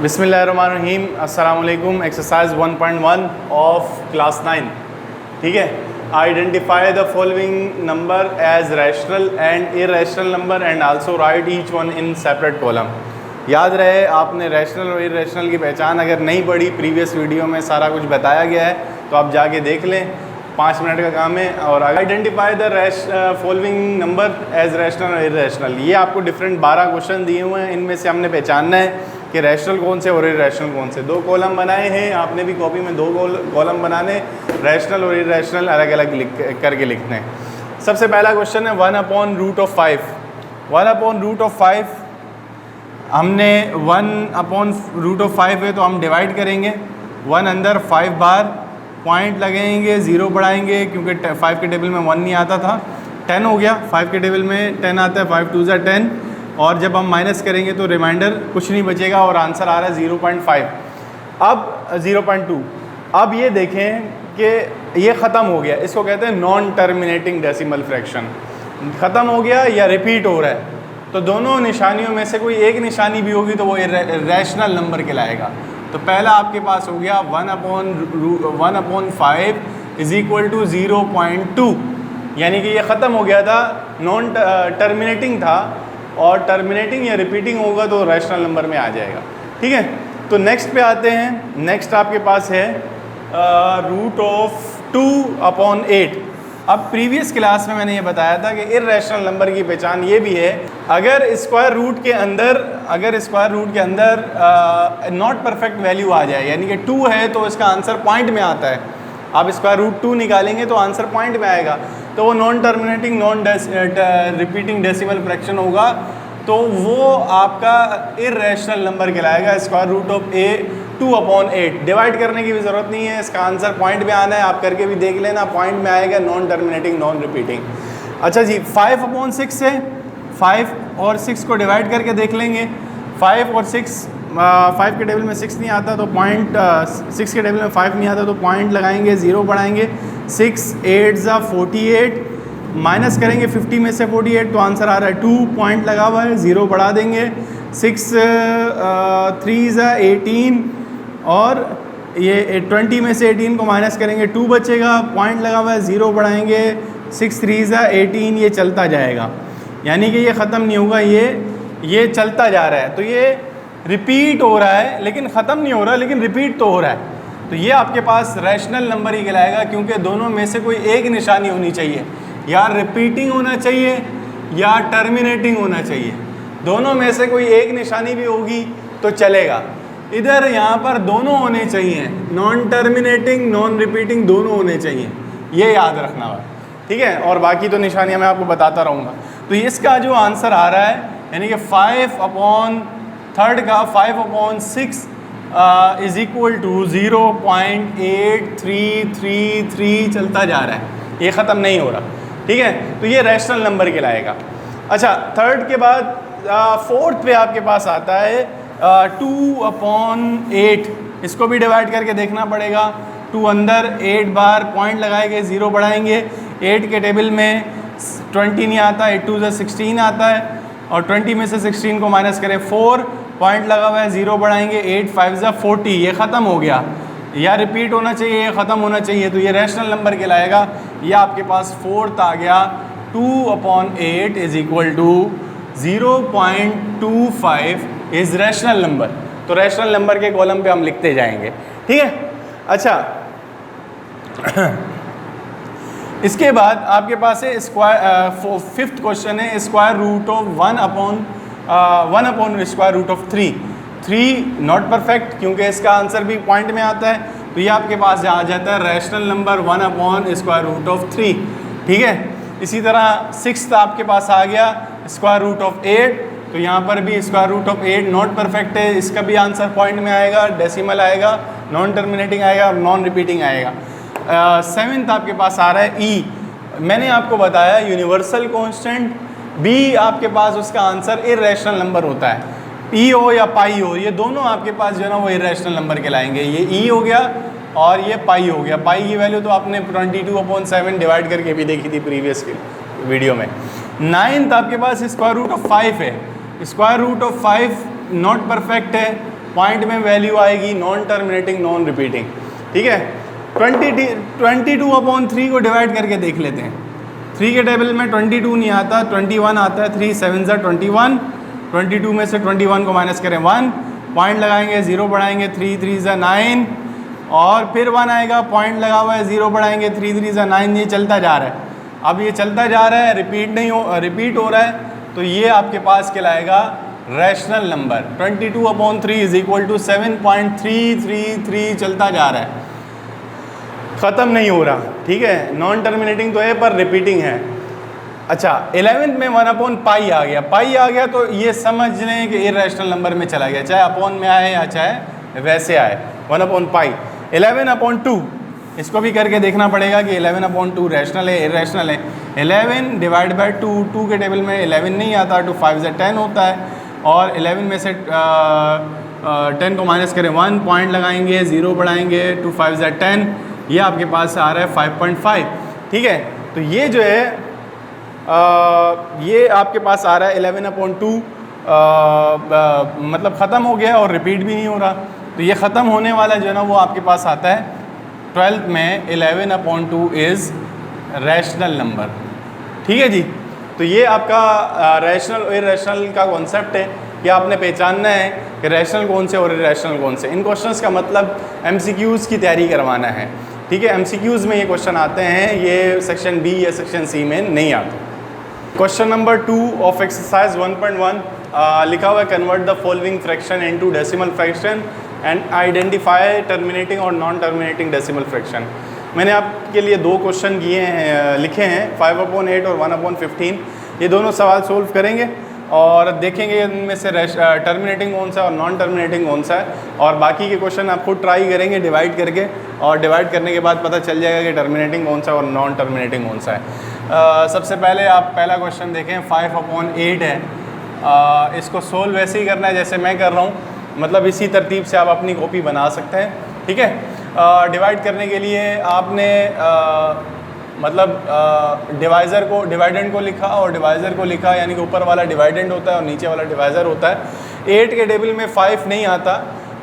बिस्मिल्लाहिर्रहमानिर्रहीम। अस्सलाम वालेकुम। Exercise 1.1 of class 9। ठीक है। Identify the following number as rational and irrational number and also write each one in separate column. याद रहे, आपने रैशनल और इर्रेशनल की पहचान अगर नहीं पढ़ी, प्रीवियस वीडियो में सारा कुछ बताया गया है, तो आप जाके देख लें, 5 मिनट का काम है। और identify the following number as rational और इर्रेशनल, ये आपको डिफरेंट 12 क्वेश्चन दिए हुए हैं। इनमें से हमने पहचानना है कि रैशनल कौन से और इर्रेशनल कौन से। 2 कॉलम बनाए हैं, आपने भी कॉपी में 2 कॉलम बनाने, रैशनल और इर्रेशनल अलग अलग करके लिखने हैं। सबसे पहला क्वेश्चन है 1/√5। 1/√5 हमने 1/√5 है तो हम डिवाइड करेंगे। 1 अंदर 5 बार पॉइंट लगेंगे, 0 बढ़ाएंगे क्योंकि 5 के टेबल में 1 नहीं आता था। 10 हो गया, 5 के टेबल में 10 आता है, 5 2 10। और जब हम माइनस करेंगे तो रिमाइंडर कुछ नहीं बचेगा और आंसर आ रहा है 0.5। अब 0.2। अब ये देखें कि ये ख़त्म हो गया, इसको कहते हैं नॉन टर्मिनेटिंग डेसिमल फ्रैक्शन। ख़त्म हो गया या रिपीट हो रहा है, तो दोनों निशानियों में से कोई एक निशानी भी होगी तो वो रैशनल नंबर कहलाएगा। तो पहला आपके पास हो गया 1/5 इज़ इक्वल टू 0.2, यानी कि ये ख़त्म हो गया था, नॉन टर्मिनेटिंग था, और टर्मिनेटिंग या रिपीटिंग होगा तो रैशनल नंबर में आ जाएगा। ठीक है, तो नेक्स्ट पे आते हैं। नेक्स्ट आपके पास है √2/8। अब प्रीवियस क्लास में मैंने ये बताया था कि इर्रेशनल नंबर की पहचान ये भी है, अगर स्क्वायर रूट के अंदर नॉट परफेक्ट वैल्यू आ जाए, यानी कि 2 है तो इसका आंसर पॉइंट में आता है। आप √2 निकालेंगे तो आंसर पॉइंट में आएगा, तो वो non terminating non repeating decimal fraction होगा, तो वो आपका इर्रेशनल नंबर कहलाएगा। √2/8 डिवाइड करने की भी ज़रूरत नहीं है, इसका आंसर पॉइंट में आना है, आप करके भी देख लेना, पॉइंट में आएगा, नॉन टर्मिनेटिंग नॉन रिपीटिंग। अच्छा जी, 5/6 है, 5 और 6 को डिवाइड करके देख लेंगे। 5 और 6, 5 के टेबल में 6 नहीं आता तो पॉइंट, 6 के टेबल में 5 नहीं आता तो पॉइंट लगाएंगे, 0 बढ़ाएंगे। 6 8 ज़ा 48, माइनस करेंगे 50 में से 48 तो आंसर आ रहा है 2, पॉइंट लगा हुआ है, 0 बढ़ा देंगे। 6 3 ज़ा 18, और ये 20 में से 18 को माइनस करेंगे, 2 बचेगा, पॉइंट लगा हुआ है, 0 बढ़ाएंगे। 6 3 ज़ा 18, ये चलता जाएगा, यानी कि ये ख़त्म नहीं होगा, ये चलता जा रहा है। तो ये रिपीट हो रहा है, लेकिन ख़त्म नहीं हो रहा, लेकिन रिपीट तो हो रहा है। तो ये आपके पास रैशनल नंबर ही कहलाएगा, क्योंकि दोनों में से कोई एक निशानी होनी चाहिए, या रिपीटिंग होना चाहिए या टर्मिनेटिंग होना चाहिए। दोनों में से कोई एक निशानी भी होगी तो चलेगा। इधर यहाँ पर दोनों होने चाहिए, नॉन टर्मिनेटिंग नॉन रिपीटिंग दोनों होने चाहिए, ये याद रखना है। ठीक है, और बाकी तो निशानियाँ मैं आपको बताता रहूँगा। तो इसका जो आंसर आ रहा है, यानी कि 5/3 का 5/6 इज़ इक्वल टू 0.8333 चलता जा रहा है, ये ख़त्म नहीं हो रहा। ठीक है, तो ये रैशनल नंबर कहलाएगा। अच्छा, 3rd के बाद 4th पे आपके पास आता है 2/8। इसको भी डिवाइड करके देखना पड़ेगा। 2 अंदर 8 बार पॉइंट लगाएंगे, 0 बढ़ाएंगे। 8 के टेबल में 20 नहीं आता, 8 2 16 आता है, और 20 में से 16 को माइनस करें 4, पॉइंट लगा हुआ है, 0 बढ़ाएंगे। 8 5 40, ये ख़त्म हो गया, या रिपीट होना चाहिए या ख़त्म होना चाहिए, तो ये रैशनल नंबर कहलाएगा। ये आपके पास 4th आ गया। 2/8 is equal to 0.25 is rational number. तो रैशनल नंबर के कॉलम पे हम लिखते जाएंगे। ठीक है, अच्छा इसके बाद आपके पास है स्क्वायर, 5th क्वेश्चन है square root of 1/3। 3 not perfect, क्योंकि इसका आंसर भी पॉइंट में आता है, तो ये आपके पास आ जाता है रैशनल नंबर 1/√3। ठीक है, इसी तरह 6th आपके पास आ गया √8, तो यहाँ पर भी √8 नॉट परफेक्ट है, इसका भी आंसर पॉइंट में आएगा, डेसिमल आएगा, नॉन टर्मिनेटिंग आएगा और नॉन रिपीटिंग आएगा। 7th आपके पास आ रहा है E। मैंने आपको बताया यूनिवर्सल कांस्टेंट भी आपके पास उसका आंसर इर्रेशनल नंबर होता है। E हो या पाई हो, ये दोनों आपके पास जो है ना वो इर्रेशनल नंबर कहलाएंगे। ये E हो गया और ये पाई हो गया। पाई की वैल्यू तो आपने 22/7 डिवाइड करके भी देखी थी प्रीवियस वीडियो में। 9th आपके पास √5 है। √5 नॉट परफेक्ट है, पॉइंट में वैल्यू आएगी नॉन टर्मिनेटिंग नॉन रिपीटिंग। ठीक है, 22/3 को डिवाइड करके देख लेते हैं। 3 के टेबल में 22 नहीं आता, 21 आता है। 3 7 21, 22 में से 21 को माइनस करें 1, पॉइंट लगाएंगे 0 बढ़ाएंगे 3 3 9, और फिर 1 आएगा, पॉइंट लगा हुआ है 0 बढ़ाएंगे 3 3 9। ये चलता जा रहा है। अब ये चलता जा रहा है, रिपीट हो रहा है, तो ये आपके पास कहलाएगा rational number. 22/3 is equal to 7.333 चलता जा रहा है, ख़त्म नहीं हो रहा। ठीक है, नॉन टर्मिनेटिंग तो है पर रिपीटिंग है। अच्छा, 11th में 1/पाई आ गया। पाई आ गया तो ये समझ लें कि इर्रेशनल नंबर में चला गया, चाहे अपॉन में आए या चाहे वैसे आए। 1/पाई 11/2, इसको भी करके देखना पड़ेगा कि 11/2 रैशनल है इर्रेशनल है। 11 डिवाइड बाई 2, 2 के टेबल में 11 नहीं आता, 2 5 से 10 होता है, और 11 में से 10 को माइनस करें 1, पॉइंट लगाएंगे 0 बढ़ाएंगे 2 5 से 10, ये आपके पास आ रहा है 5.5। ठीक है, तो ये जो है ये आपके पास आ रहा है 11/2, मतलब ख़त्म हो गया और रिपीट भी नहीं हो रहा। तो ये ख़त्म होने वाला जो है ना वो आपके पास आता है 12th में 11/2 इज़ रैशनल नंबर। ठीक है जी, तो ये आपका रैशनल और इर्रेशनल का कॉन्सेप्ट है कि आपने पहचानना है कि रैशनल कौन से और इर्रेशनल कौन से। इन क्वेश्चंस का मतलब MCQs की तैयारी करवाना है। ठीक है, MCQs में ये क्वेश्चन आते हैं, ये सेक्शन बी या सेक्शन सी में नहीं आते। क्वेश्चन नंबर 2 ऑफ एक्सरसाइज 1.1 लिखा हुआ है, convert the following fraction into decimal fraction and identify terminating और नॉन टर्मिनेटिंग डेसिमल फ्रैक्शन। मैंने आपके लिए 2 क्वेश्चन लिखे हैं, 5/8 और 1/15। ये दोनों सवाल सोल्व करेंगे और देखेंगे इनमें से टर्मिनेटिंग कौन सा है और नॉन टर्मिनेटिंग कौन सा है, और बाकी के क्वेश्चन आप खुद ट्राई करेंगे डिवाइड करके, और डिवाइड करने के बाद पता चल जाएगा कि टर्मिनेटिंग कौन सा और नॉन टर्मिनेटिंग कौन सा है। सबसे पहले आप पहला क्वेश्चन देखें, 5/8 है। इसको सोल्व वैसे ही करना है जैसे मैं कर रहा हूँ, मतलब इसी तरतीब से आप अपनी कॉपी बना सकते हैं। ठीक है, डिवाइड करने के लिए आपने डिवाइज़र को, डिवाइडेंड को लिखा और डिवाइज़र को लिखा, यानी कि ऊपर वाला डिवाइडेंड होता है और नीचे वाला डिवाइज़र होता है। 8 के टेबल में 5 नहीं आता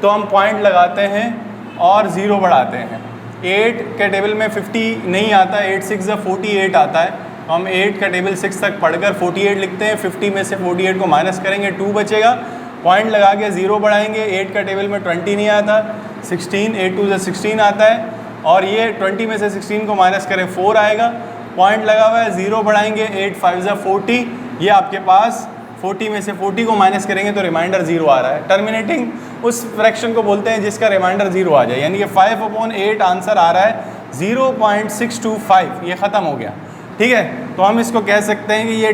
तो हम पॉइंट लगाते हैं और 0 बढ़ाते हैं। 8 के टेबल में 50 नहीं आता, 8 6 48 आता है, तो हम 8 का टेबल 6 तक पढ़कर 48 लिखते हैं। 50 में से 48 को माइनस करेंगे, 2 बचेगा, पॉइंट लगा के 0 बढ़ाएंगे। 8 का टेबल में 20 नहीं आता, 16, 8 2 16 आता है, और ये 20 में से 16 को माइनस करें 4 आएगा, पॉइंट लगा हुआ है 0 बढ़ाएंगे, 8 5 40, ये आपके पास 40 में से 40 को माइनस करेंगे तो रिमाइंडर 0 आ रहा है। टर्मिनेटिंग उस फ्रैक्शन को बोलते हैं जिसका रिमाइंडर 0 आ जाए, यानी कि 5/8 आंसर आ रहा है 0.625, ये ख़त्म हो गया। ठीक है, तो हम इसको कह सकते हैं कि ये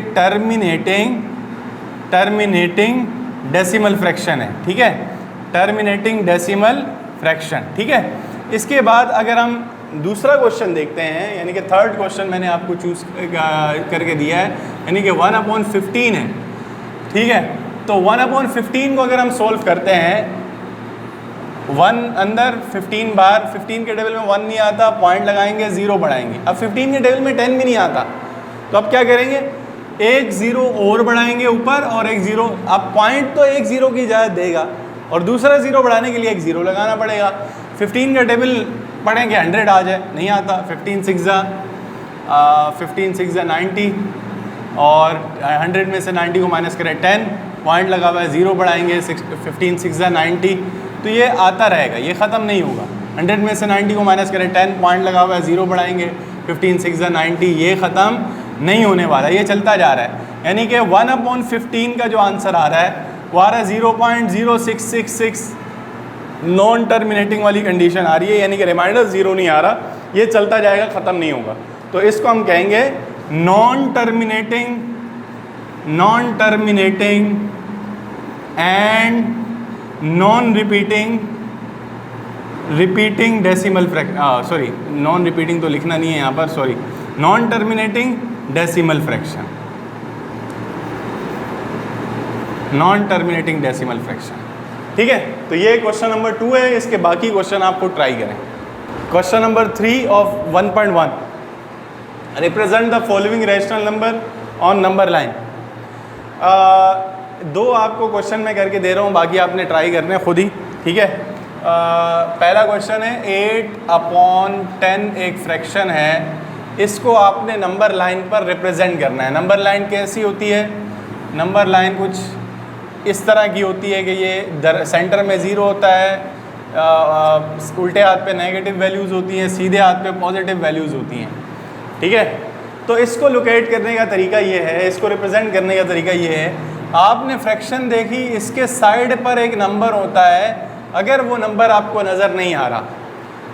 टर्मिनेटिंग डेसिमल फ्रैक्शन है। ठीक है, टर्मिनेटिंग डेसिमल फ्रैक्शन। ठीक है, इसके बाद अगर हम दूसरा क्वेश्चन देखते हैं, यानी कि थर्ड क्वेश्चन मैंने आपको चूज़ करके दिया है, यानी कि 1/15 है। ठीक है, तो 1/15 को अगर हम सोल्व करते हैं, 1 अंदर 15 बार, 15 के टेबल में 1 नहीं आता, पॉइंट लगाएंगे 0 बढ़ाएंगे। अब 15 के टेबल में 10 भी नहीं आता, तो अब क्या करेंगे, एक 0 और बढ़ाएंगे ऊपर और एक 0। अब पॉइंट तो एक 0 की इजाज़त देगा और दूसरा 0 बढ़ाने के लिए एक 0 लगाना पड़ेगा। 15 का टेबल पढ़ेंगे 100 आ जाए, नहीं आता। 15 6 90, और 100 में से 90 को माइनस करें 10, पॉइंट लगा हुआ है 0 बढ़ाएंगे, 15 6 90, तो ये आता रहेगा, ये ख़त्म नहीं होगा। 100 में से 90 को माइनस करें 10, पॉइंट लगा हुआ है 0 बढ़ाएंगे, 15 6 90, ये ख़त्म नहीं होने वाला, ये चलता जा रहा है। यानी कि 1/15 का जो आंसर आ रहा है वो आ रहा है 0.0666, नॉन टर्मिनेटिंग वाली कंडीशन आ रही है, यानी कि रिमाइंडर 0 नहीं आ रहा, ये चलता जाएगा, ख़त्म नहीं होगा। तो इसको हम कहेंगे non terminating and non repeating decimal fraction, sorry non repeating तो लिखना नहीं है यहाँ पर, sorry, non terminating decimal fraction, non terminating decimal fraction. ठीक है, तो ये क्वेश्चन नंबर 2 है, इसके बाकी क्वेश्चन आपको ट्राई करें। Question number 3 of 1.1, represent the following rational number on number line. 2 आपको क्वेश्चन मैं करके दे रहा हूँ, बाकी आपने ट्राई करने खुद ही। ठीक है। पहला क्वेश्चन है 8/10 एक फ्रैक्शन है, इसको आपने नंबर लाइन पर रिप्रेजेंट करना है। नंबर लाइन कैसी होती है? नंबर लाइन कुछ इस तरह की होती है कि ये सेंटर में ज़ीरो होता है, उल्टे हाथ पे नेगेटिव वैल्यूज़ होती हैं, सीधे हाथ पे पॉजिटिव वैल्यूज़ होती हैं। ठीक है, तो इसको लोकेट करने का तरीका ये है, इसको रिप्रेजेंट करने का तरीका ये है, आपने फ्रैक्शन देखी, इसके साइड पर एक नंबर होता है, अगर वो नंबर आपको नज़र नहीं आ रहा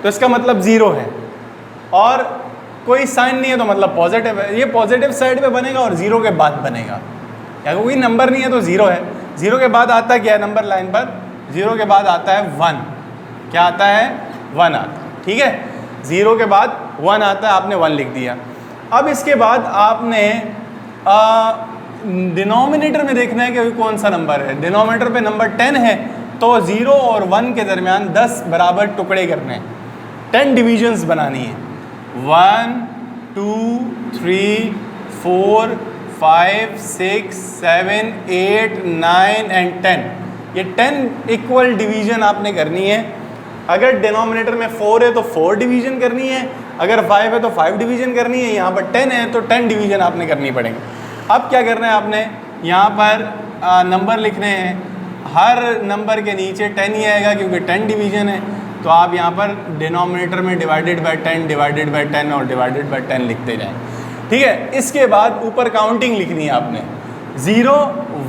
तो इसका मतलब ज़ीरो है, और कोई साइन नहीं है तो मतलब पॉजिटिव है। ये पॉजिटिव साइड पे बनेगा और ज़ीरो के बाद बनेगा, या कोई नंबर नहीं है तो ज़ीरो है। ज़ीरो के बाद आता क्या है नंबर लाइन पर? ज़ीरो के बाद आता है 1। क्या आता है? 1 आता है। ठीक है, ज़ीरो के बाद 1 आता है, आपने 1 लिख दिया। अब इसके बाद आपने डिनोमिनेटर में देखना है कि कौन सा नंबर है। डिनोमिनेटर पे नंबर 10 है, तो 0 और 1 के दरमियान 10 बराबर टुकड़े करने हैं, 10 डिविजन्स बनानी है। 1 2 3 4 5 6 7 8 9 एंड 10, ये 10 इक्वल डिवीजन आपने करनी है। अगर डिनोमिनेटर में 4 है तो 4 डिवीजन करनी है, अगर 5 है तो 5 डिवीजन करनी है, यहाँ पर 10 है तो 10 डिवीजन आपने करनी पड़ेंगे। अब क्या करना है आपने, यहाँ पर नंबर लिखने हैं, हर नंबर के नीचे 10 ही आएगा क्योंकि 10 डिवीजन है, तो आप यहाँ पर डिनोमिनेटर में डिवाइडेड बाय 10 डिवाइडेड बाय 10 और डिवाइडेड बाय 10 लिखते जाएं। ठीक है, इसके बाद ऊपर काउंटिंग लिखनी है आपने, 0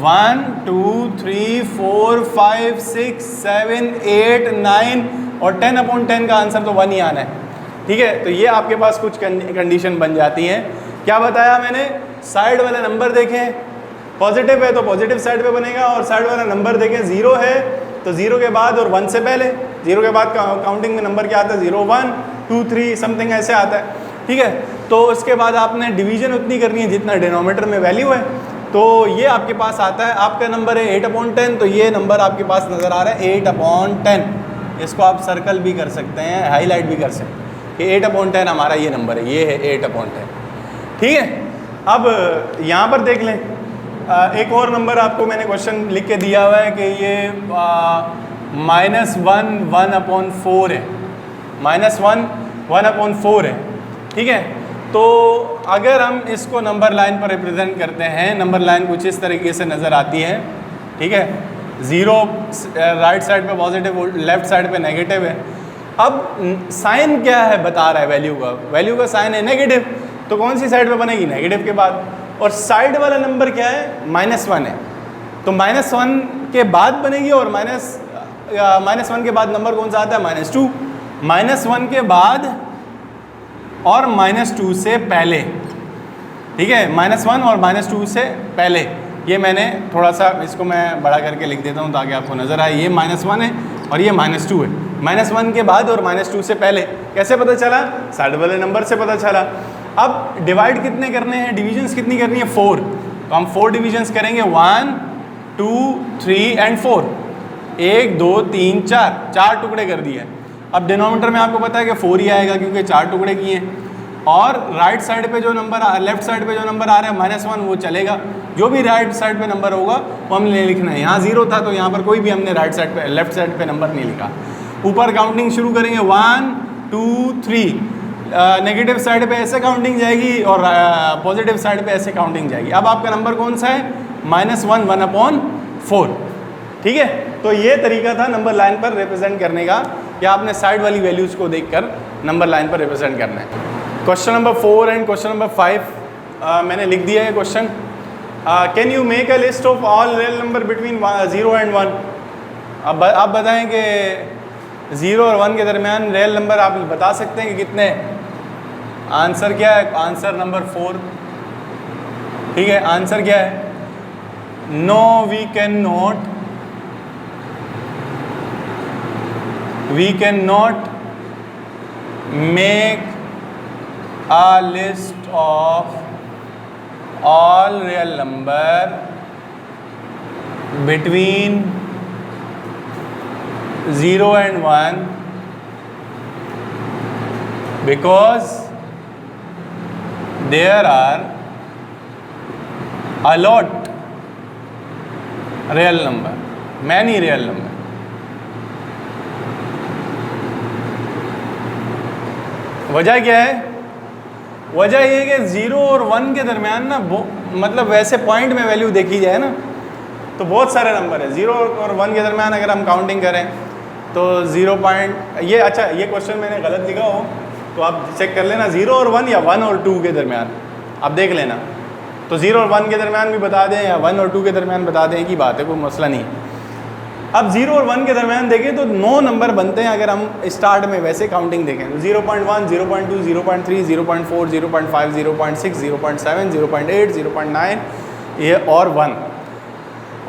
1 2 3 4 5 6 7 8 9 और 10/10 का आंसर तो 1 ही आना है। ठीक है, तो ये आपके पास कुछ कंडीशन बन जाती हैं। क्या बताया मैंने? साइड वाला नंबर देखें, पॉजिटिव है तो पॉजिटिव साइड पे बनेगा, और साइड वाला नंबर देखें 0 है तो 0 के बाद और 1 से पहले, 0 के बाद काउंटिंग में नंबर क्या आता है? 0 1 2 3 समथिंग ऐसे आता है। ठीक है, तो उसके बाद आपने डिवीजन उतनी करनी है जितना डिनोमिनेटर में वैल्यू है, तो ये आपके पास आता है। आपका नंबर है 8/10, तो ये नंबर आपके पास नज़र आ रहा है 8/10। इसको आप सर्कल भी कर सकते हैं, हाईलाइट भी कर सकते हैं कि 8/10 हमारा ये नंबर है, ये है 8/10। ठीक है, अब यहाँ पर देख लें, एक और नंबर आपको मैंने क्वेश्चन लिख के दिया हुआ है कि ये -1 1/4 है, -1 1/4 है। ठीक है, तो अगर हम इसको नंबर लाइन पर रिप्रेजेंट करते हैं, नंबर लाइन कुछ इस तरीके से नज़र आती है। ठीक है, 0 राइट साइड पे पॉजिटिव, लेफ्ट साइड पे नेगेटिव है। अब साइन क्या है बता रहा है? वैल्यू का साइन है नेगेटिव, तो कौन सी साइड पे बनेगी? नेगेटिव के बाद। और साइड वाला नंबर क्या है? -1 है, तो -1 के बाद बनेगी, और -1 के बाद नंबर कौन सा आता है? -2। -1 के बाद और -2 से पहले। ठीक है, -1 और -2 से पहले, ये मैंने थोड़ा सा इसको मैं बड़ा करके लिख देता हूँ ताकि आपको नज़र आए। ये -1 है और ये -2 है। -1 के बाद और -2 से पहले कैसे पता चला? साइड वाले नंबर से पता चला। अब डिवाइड कितने करने हैं, डिविजन्स कितनी करनी है? 4, तो हम 4 डिविजन्स करेंगे, 1 2 3 एंड 4, 1 2 3 4 टुकड़े कर दिए। अब डिनोमिनेटर में आपको पता है कि 4 ही आएगा क्योंकि 4 टुकड़े किए, और राइट साइड पे जो नंबर, लेफ्ट साइड पे जो नंबर आ रहा है -1, वो चलेगा। जो भी राइट साइड पे नंबर होगा वो हमने लिखना है। यहाँ 0 था तो यहाँ पर कोई भी हमने राइट साइड पे, लेफ्ट साइड पे नंबर नहीं लिखा। ऊपर काउंटिंग शुरू करेंगे, 1 2 3, नेगेटिव साइड पे ऐसे काउंटिंग जाएगी और पॉजिटिव साइड पे ऐसे काउंटिंग जाएगी। अब आपका नंबर कौन सा है? -1 1/4। ठीक है, तो ये तरीका था नंबर लाइन पर रिप्रेजेंट करने का, कि आपने साइड वाली वैल्यूज़ को देखकर नंबर लाइन पर रिप्रेजेंट करना है। Question number 4 and question number 5 मैंने लिख दिया है question. Can you make a list of all real number between 0 and 1? अब आप बताएं कि 0 और 1 के दरमियान रियल नंबर आप बता सकते हैं कि कितने? आंसर क्या है? Answer number 4। ठीक है, आंसर क्या है? No we can not make a list of all real number between 0 and 1 because there are a lot real number, many real number. वजह क्या है? वजह ये है कि 0 और 1 के दरमियान ना मतलब वैसे पॉइंट में वैल्यू देखी जाए ना तो बहुत सारे नंबर है। 0 और 1 के दरमियान अगर हम काउंटिंग करें तो 0 पॉइंट ये, अच्छा ये क्वेश्चन मैंने गलत लिखा हो तो आप चेक कर लेना, 0 और 1 या 1 और 2 के दरमियान आप देख लेना। तो 0 और 1 के दरमियान भी बता दें या 1 और 2 के दरमियान बता दें की बात है, कोई मसला नहीं। अब 0 और 1 के दरमियान देखें तो 9 नंबर बनते हैं अगर हम स्टार्ट में वैसे काउंटिंग देखें तो 0.1, 0.2, 0.3, 0.4, 0.5, 0.6, 0.7, 0.8, 0.9 ये और 1।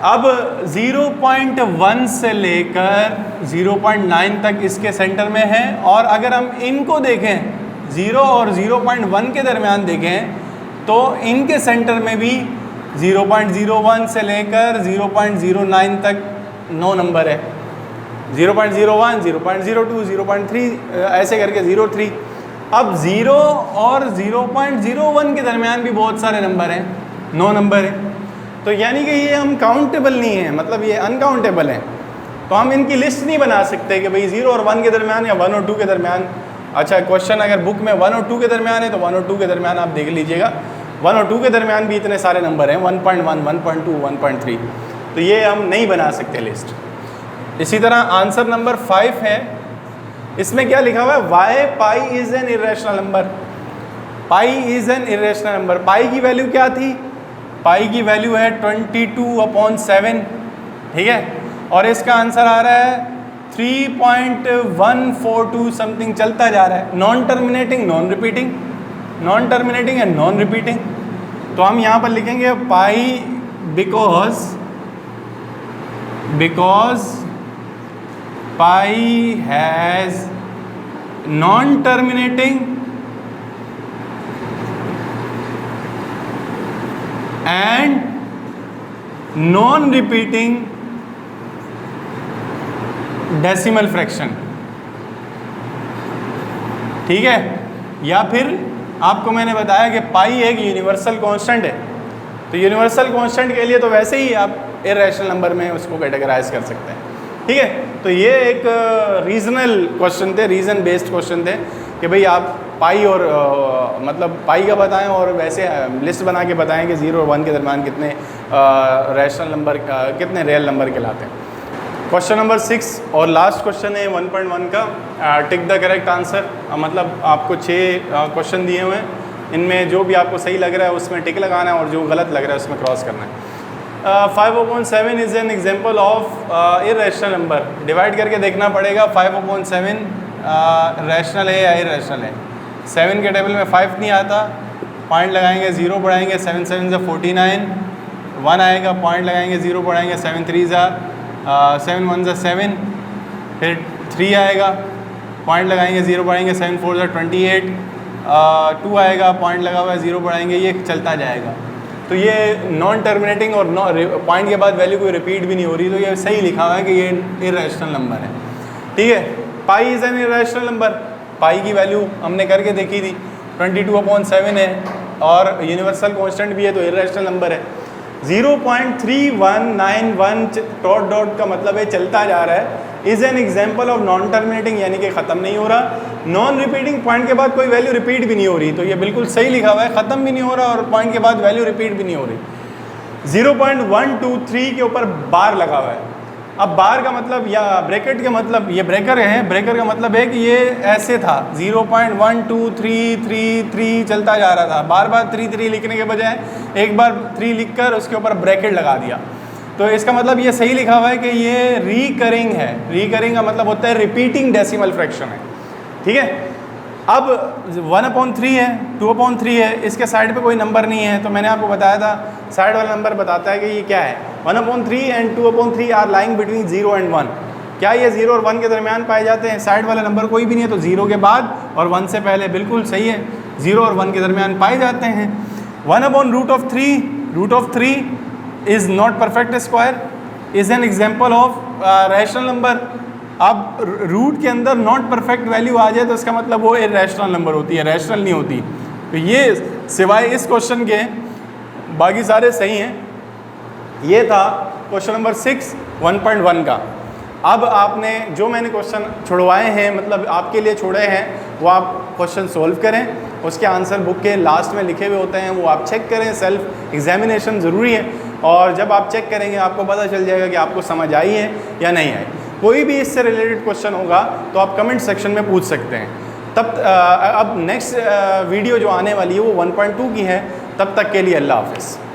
अब 0.1 से लेकर 0.9 तक इसके सेंटर में है, और अगर हम इनको देखें 0 और 0.1 के दरमियान देखें तो इनके सेंटर में भी 0.01 से लेकर 0.09 तक 9 नंबर है। 0.01, 0.02, 0.3 ऐसे करके 0.3। अब 0 और 0.01 के दरमियान भी बहुत सारे नंबर हैं, 9 नंबर हैं। तो यानी कि ये हम काउंटेबल नहीं है, मतलब ये अनकाउंटेबल है। तो हम इनकी लिस्ट नहीं बना सकते कि भाई 0 और 1 के दरमियान या 1 और 2 के दरमियान। अच्छा क्वेश्चन अगर बुक में 1 और 2 के दरमियान है तो 1 और 2 के दरमियान आप देख लीजिएगा, 1 और 2 के दरमियान भी इतने सारे नंबर हैं, 1.1, 1.2, 1.3। तो ये हम नहीं बना सकते लिस्ट। इसी तरह आंसर नंबर 5 है, इसमें क्या लिखा हुआ है? Y pi is an irrational number. Pi is an irrational number. Pi की वैल्यू क्या थी? पाई की वैल्यू है 22/7, ठीक है, और इसका आंसर आ रहा है 3.142 समथिंग चलता जा रहा है। Non terminating, non repeating, non terminating and non repeating. तो हम यहाँ पर लिखेंगे pi because pi has non terminating and non repeating decimal fraction, ठीक है। या फिर आपको मैंने बताया कि पाई एक यूनिवर्सल कांस्टेंट है, तो यूनिवर्सल कांस्टेंट के लिए तो वैसे ही आप इरेशनल नंबर में उसको कैटेगराइज कर सकते हैं, ठीक है। तो ये एक रीजनल क्वेश्चन थे, रीजन बेस्ड क्वेश्चन थे कि भाई आप पाई और मतलब पाई का बताएं और वैसे लिस्ट बना के बताएं कि 0 और 1 के दरमियान कितने रैशनल नंबर, कितने रियल नंबर कहलाते हैं। क्वेश्चन नंबर 6 और लास्ट क्वेश्चन है 1.1 का, टिक द करेक्ट आंसर। मतलब आपको 6 क्वेश्चन दिए हुए हैं, इनमें जो भी आपको सही लग रहा है उसमें टिक लगाना है और जो गलत लग रहा है उसमें क्रॉस करना है। 5/7 is an example of irrational number. Divide करके देखना पड़ेगा 5/7 रैशनल है या इरेशनल है। 7 के टेबल में 5 नहीं आता, पॉइंट लगाएंगे, 0 बढ़ाएंगे, 7 7 से 49, 1 आएगा, पॉइंट लगाएंगे, 0 बढ़ाएंगे, 7 3 जा 7 1 से 7, फिर 3 आएगा, पॉइंट लगाएंगे, 0 बढ़ाएंगे, 7 4 से 28, 2 आएगा, पॉइंट लगा हुआ है, 0 बढ़ाएंगे, ये चलता जाएगा। तो ये नॉन टर्मिनेटिंग और पॉइंट के बाद वैल्यू कोई रिपीट भी नहीं हो रही, तो ये सही लिखा हुआ है कि ये इरेशनल नंबर है, ठीक है। पाई is an irrational number. Pi की वैल्यू हमने करके देखी थी 22/7 है और यूनिवर्सल कांस्टेंट भी है, तो इरेशनल नंबर है। 0.3191 डॉट डॉट का मतलब है चलता जा रहा है। Is an example of non terminating, यानी कि ख़त्म नहीं हो रहा। नॉन रिपीटिंग, पॉइंट के बाद कोई वैल्यू रिपीट भी नहीं हो रही, तो ये बिल्कुल सही लिखा हुआ है, ख़त्म भी नहीं हो रहा और पॉइंट के बाद वैल्यू रिपीट भी नहीं हो रही। 0.123 के ऊपर बार लगा हुआ है। अब बार का मतलब या ब्रैकेट का मतलब, ये ब्रेकर है, ब्रेकर का मतलब है कि ये ऐसे था 0.12333 चलता जा रहा था, बार बार 3 लिखने के बजाय एक बार 3 लिखकर उसके ऊपर ब्रैकेट लगा दिया। तो इसका मतलब ये सही लिखा हुआ है कि ये रिकरिंग है। रिकरिंग का मतलब होता है रिपीटिंग डेसिमल फ्रैक्शन है, ठीक है। अब 1/3 है, 2/3 है, इसके साइड पे कोई नंबर नहीं है, तो मैंने आपको बताया था साइड वाला नंबर बताता है कि ये क्या है। 1/3 and 2/3 are lying between 0 and 1। क्या ये 0 और 1 के दरमियान पाए जाते हैं? साइड वाला नंबर कोई भी नहीं है, तो 0 के बाद और 1 से पहले बिल्कुल सही है, 0 और 1 के दरमियान पाए जाते हैं। 1/√3 is not perfect square, is an example of rational number. अब रूट के अंदर नॉट परफेक्ट वैल्यू आ जाए तो इसका मतलब वो इरेशनल नंबर होती है, रैशनल नहीं होती। तो ये सिवाय इस क्वेश्चन के बाकी सारे सही हैं। ये था क्वेश्चन नंबर 6 1.1 का। अब आपने जो मैंने क्वेश्चन छुड़वाए हैं, मतलब आपके लिए छोड़े हैं, वो आप क्वेश्चन सोल्व करें, उसके आंसर बुक के लास्ट में लिखे हुए होते हैं, वो आप चेक करें। सेल्फ एग्जामिनेशन ज़रूरी है, और जब आप चेक करेंगे आपको पता चल जाएगा कि आपको समझ आई है या नहीं आई। कोई भी इससे रिलेटेड क्वेश्चन होगा तो आप कमेंट सेक्शन में पूछ सकते हैं। तब अब नेक्स्ट वीडियो जो आने वाली है वो 1.2 की है। तब तक के लिए अल्लाह हाफ़िज़।